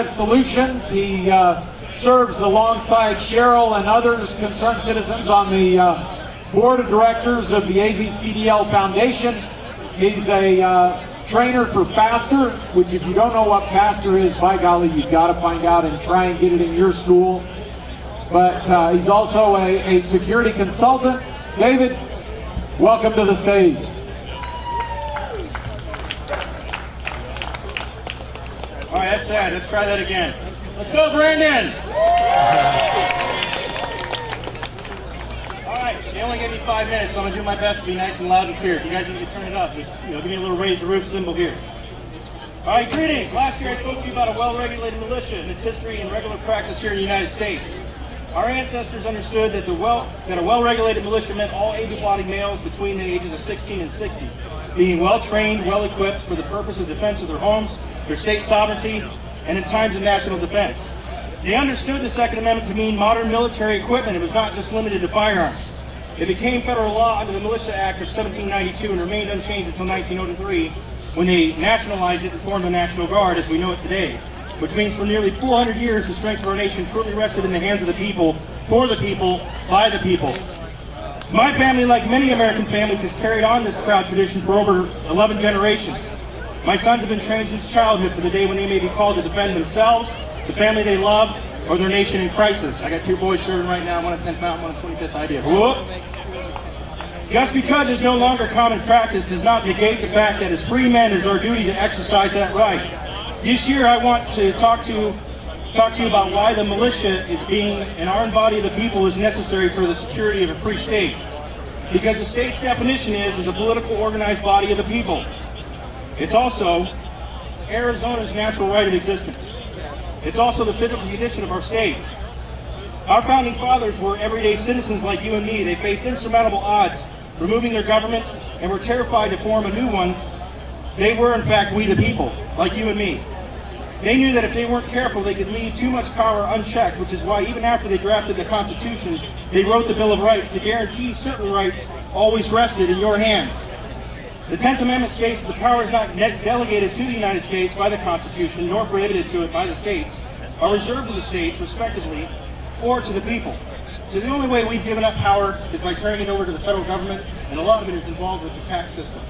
Solutions. He serves alongside Cheryl and others, concerned citizens, on the board of directors of the AZCDL Foundation. He's a trainer for FASTER, which if you don't know what FASTER is, by golly, you've got to find out and try and get it in your school. But he's also a security consultant. David, welcome to the stage. All right, that's sad. Let's try that again. Let's go, Brandon! All right, they only gave me 5 minutes, so I'm gonna do my best to be nice and loud and clear. If you guys need to turn it up, just, give me a little raise the roof symbol here. All right, greetings. Last year I spoke to you about a well-regulated militia and its history and regular practice here in the United States. Our ancestors understood that a well-regulated militia meant all able-bodied males between the ages of 16 and 60, being well-trained, well-equipped for the purpose of defense of their homes, their state sovereignty, and in times of national defense. They understood the Second Amendment to mean modern military equipment. It was not just limited to firearms. It became federal law under the Militia Act of 1792 and remained unchanged until 1903, when they nationalized it and formed the National Guard as we know it today, which means for nearly 400 years the strength of our nation truly rested in the hands of the people, for the people, by the people. My family, like many American families, has carried on this proud tradition for over 11 generations. My sons have been trained since childhood for the day when they may be called to defend themselves, the family they love, or their nation in crisis. I got 2 boys serving right now, one at 10th Mountain, one at 25th IDF. Whoop. Just because it's no longer common practice does not negate the fact that as free men it is our duty to exercise that right. This year I want to talk to you about why the militia is being an armed body of the people is necessary for the security of a free state. Because the state's definition is a political organized body of the people. It's also Arizona's natural right of existence. It's also the physical condition of our state. Our founding fathers were everyday citizens like you and me. They faced insurmountable odds, removing their government, and were terrified to form a new one. They were, in fact, we the people, like you and me. They knew that if they weren't careful, they could leave too much power unchecked, which is why even after they drafted the Constitution, they wrote the Bill of Rights to guarantee certain rights always rested in your hands. The 10th Amendment states that the power is not delegated to the United States by the Constitution, nor prohibited to it by the states, are reserved to the states, respectively, or to the people. So the only way we've given up power is by turning it over to the federal government, and a lot of it is involved with the tax system.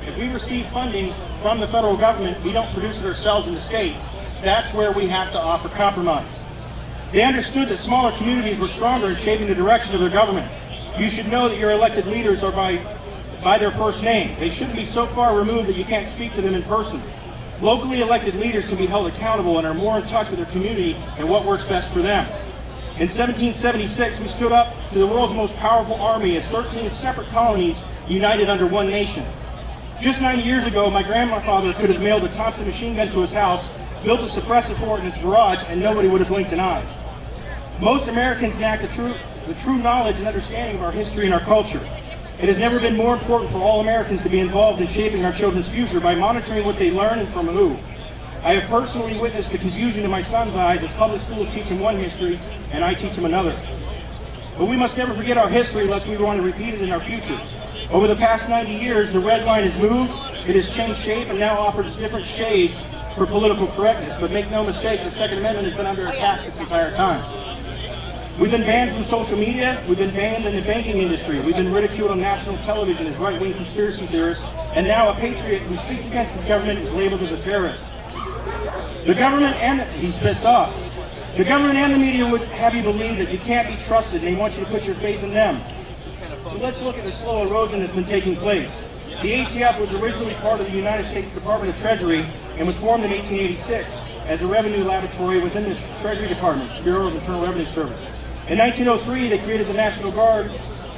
If we receive funding from the federal government, we don't produce it ourselves in the state. That's where we have to offer compromise. They understood that smaller communities were stronger in shaping the direction of their government. You should know that your elected leaders are by their first name. They shouldn't be so far removed that you can't speak to them in person. Locally elected leaders can be held accountable and are more in touch with their community and what works best for them. In 1776, we stood up to the world's most powerful army as 13 separate colonies united under one nation. Just 90 years ago, my grandfather could have mailed a Thompson machine gun to his house, built a suppressor fort in his garage, and nobody would have blinked an eye. Most Americans lack the true knowledge and understanding of our history and our culture. It has never been more important for all Americans to be involved in shaping our children's future by monitoring what they learn and from who. I have personally witnessed the confusion in my son's eyes as public schools teach him one history and I teach him another. But we must never forget our history unless we want to repeat it in our future. Over the past 90 years, the red line has moved, it has changed shape, and now offers different shades for political correctness. But make no mistake, the Second Amendment has been under attack this entire time. We've been banned from social media, we've been banned in the banking industry, we've been ridiculed on national television as right-wing conspiracy theorists, and now a patriot who speaks against his government is labeled as a terrorist. The government he's pissed off. The government and the media would have you believe that you can't be trusted and they want you to put your faith in them. So let's look at the slow erosion that's been taking place. The ATF was originally part of the United States Department of Treasury and was formed in 1886 as a revenue laboratory within the Treasury Department, Bureau of Internal Revenue Service. In 1903, they created the National Guard,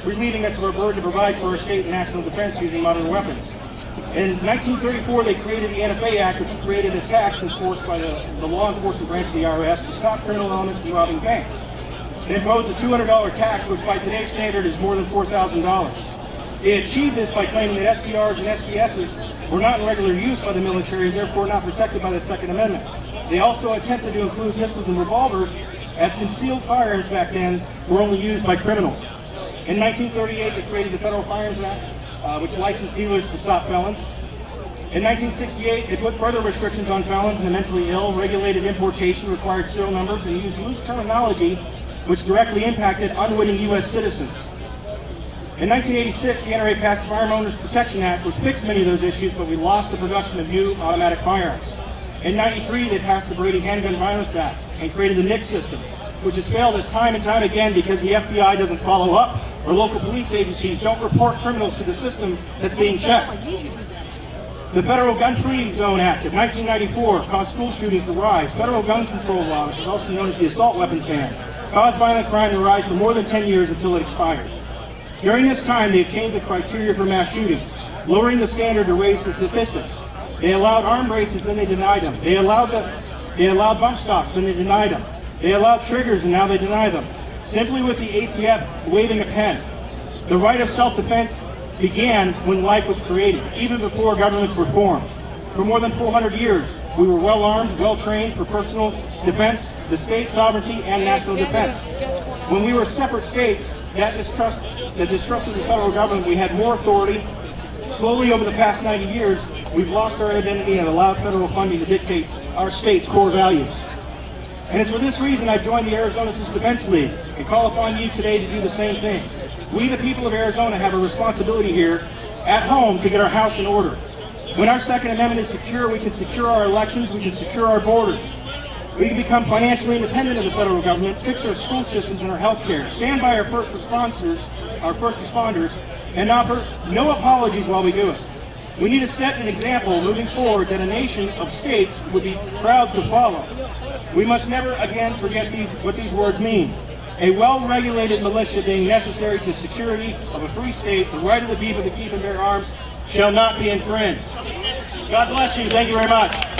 relieving us of our burden to provide for our state and national defense using modern weapons. In 1934, they created the NFA Act, which created a tax enforced by the law enforcement branch of the IRS to stop criminal elements from robbing banks. They imposed a $200 tax, which by today's standard is more than $4,000. They achieved this by claiming that SBRs and SBSs were not in regular use by the military and therefore not protected by the Second Amendment. They also attempted to include pistols and revolvers, as concealed firearms back then were only used by criminals. In 1938, they created the Firearms Act, which licensed dealers to stop felons. In 1968, they put further restrictions on felons and the mentally ill, regulated importation, required serial numbers, and used loose terminology which directly impacted unwitting U.S. citizens. In 1986, the NRA passed the Firearm Owners Protection Act, which fixed many of those issues, but we lost the production of new automatic firearms. In 93, they passed the Brady Handgun Violence Act and created the NICS system, which has failed us time and time again because the FBI doesn't follow up or local police agencies don't report criminals to the system that's being checked. The Federal Gun-Free Zone Act of 1994 caused school shootings to rise. Federal gun control law, which is also known as the assault weapons ban, caused violent crime to rise for more than 10 years until it expired. During this time, they've changed the criteria for mass shootings, lowering the standard to raise the statistics. They allowed arm braces, then they denied them. They allowed bump stocks, then they denied them. They allowed triggers, and now they deny them, simply with the ATF waving a pen. The right of self-defense began when life was created, even before governments were formed. For more than 400 years, we were well-armed, well-trained for personal defense, the state sovereignty, and national defense. When we were separate states, the distrust of the federal government, we had more authority. Slowly over the past 90 years, we've lost our identity and allowed federal funding to dictate our state's core values. And it's for this reason I joined the Arizona Citizens Defense League and call upon you today to do the same thing. We, the people of Arizona, have a responsibility here at home to get our house in order. When our Second Amendment is secure, we can secure our elections, we can secure our borders. We can become financially independent of the federal government, fix our school systems and our health care, stand by our first responders, and offer no apologies while we do it. We need to set an example moving forward that a nation of states would be proud to follow. We must never again forget what these words mean. A well-regulated militia being necessary to security of a free state, the right of the people to keep and bear arms shall not be infringed. God bless you. Thank you very much.